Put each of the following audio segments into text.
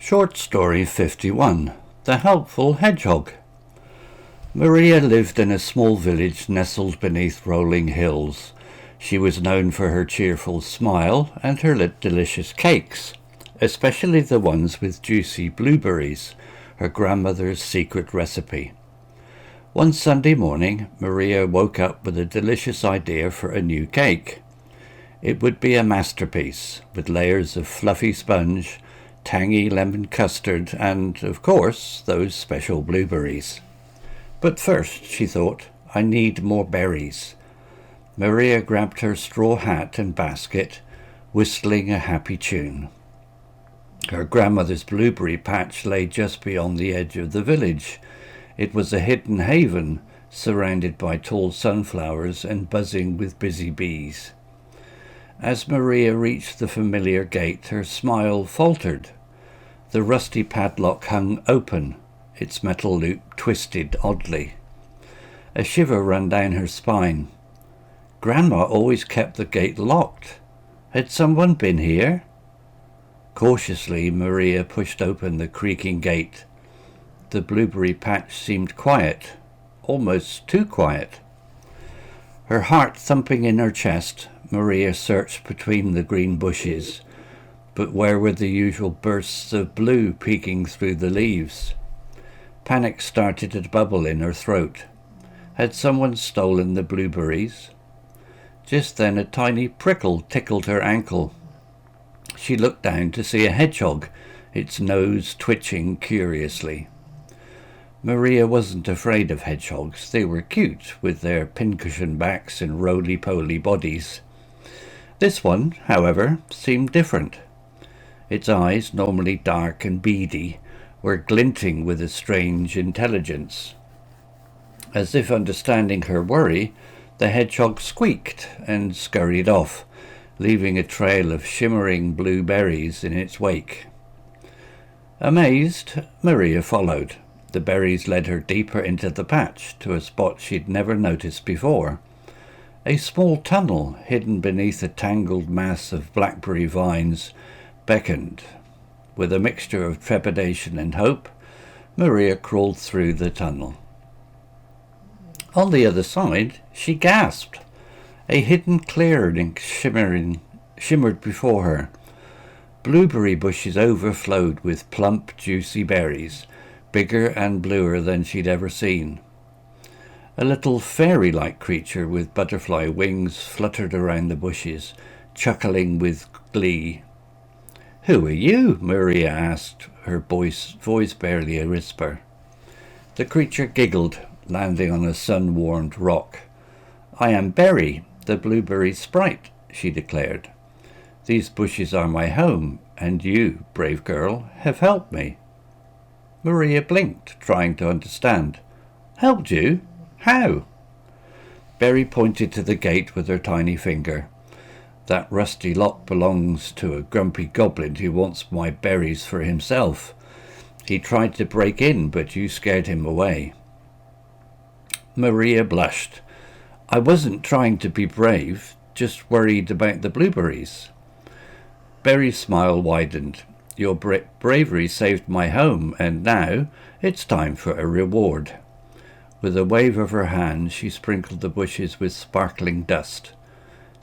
Short Story 51. The Helpful Hedgehog. Maria lived in a small village nestled beneath rolling hills. She was known for her cheerful smile and her delicious cakes, especially the ones with juicy blueberries, her grandmother's secret recipe. One Sunday morning, Maria woke up with a delicious idea for a new cake. It would be a masterpiece, with layers of fluffy sponge, tangy lemon custard, and, of course, those special blueberries. But first, she thought, I need more berries. Maria grabbed her straw hat and basket, whistling a happy tune. Her grandmother's blueberry patch lay just beyond the edge of the village. It was a hidden haven, surrounded by tall sunflowers and buzzing with busy bees. As Maria reached the familiar gate, her smile faltered. The rusty padlock hung open, its metal loop twisted oddly. A shiver ran down her spine. Grandma always kept the gate locked. Had someone been here? Cautiously, Maria pushed open the creaking gate. The blueberry patch seemed quiet, almost too quiet. Her heart thumping in her chest, Maria searched between the green bushes, but where were the usual bursts of blue peeking through the leaves? Panic started to bubble in her throat. Had someone stolen the blueberries? Just then a tiny prickle tickled her ankle. She looked down to see a hedgehog, its nose twitching curiously. Maria wasn't afraid of hedgehogs. They were cute, with their pincushion backs and roly-poly bodies. This one, however, seemed different. Its eyes, normally dark and beady, were glinting with a strange intelligence. As if understanding her worry, the hedgehog squeaked and scurried off, leaving a trail of shimmering blueberries in its wake. Amazed, Maria followed. The berries led her deeper into the patch, to a spot she'd never noticed before. A small tunnel, hidden beneath a tangled mass of blackberry vines, beckoned. With a mixture of trepidation and hope, Maria crawled through the tunnel. On the other side, she gasped. A hidden clearing shimmered before her. Blueberry bushes overflowed with plump, juicy berries, bigger and bluer than she'd ever seen. A little fairy-like creature with butterfly wings fluttered around the bushes, chuckling with glee. "Who are you?" Maria asked, her voice barely a whisper. The creature giggled, landing on a sun-warmed rock. "I am Berry, the blueberry sprite," she declared. "These bushes are my home, and you, brave girl, have helped me." Maria blinked, trying to understand. "Helped you? How?" Berry pointed to the gate with her tiny finger. "That rusty lock belongs to a grumpy goblin who wants my berries for himself. He tried to break in, but you scared him away." Maria blushed. "I wasn't trying to be brave, just worried about the blueberries." Berry's smile widened. "Your bravery saved my home, and now it's time for a reward." With a wave of her hand, she sprinkled the bushes with sparkling dust.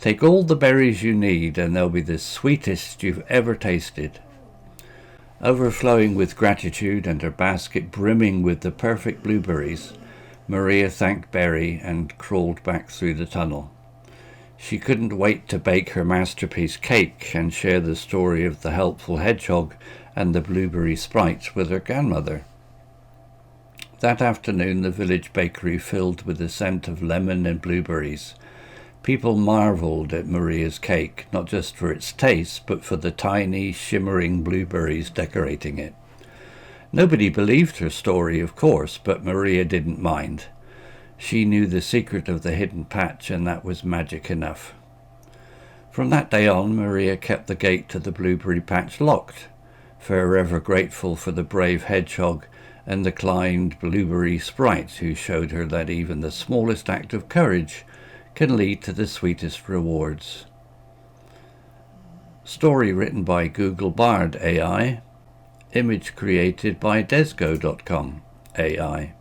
"Take all the berries you need, and they'll be the sweetest you've ever tasted." Overflowing with gratitude and her basket brimming with the perfect blueberries, Maria thanked Berry and crawled back through the tunnel. She couldn't wait to bake her masterpiece cake and share the story of the helpful hedgehog and the blueberry sprite with her grandmother. That afternoon the village bakery filled with the scent of lemon and blueberries. People marvelled at Maria's cake, not just for its taste, but for the tiny, shimmering blueberries decorating it. Nobody believed her story, of course, but Maria didn't mind. She knew the secret of the hidden patch, and that was magic enough. From that day on, Maria kept the gate to the blueberry patch locked, forever grateful for the brave hedgehog and the kind blueberry sprite who showed her that even the smallest act of courage can lead to the sweetest rewards. Story written by Google Bard AI. Image created by desgo.com AI.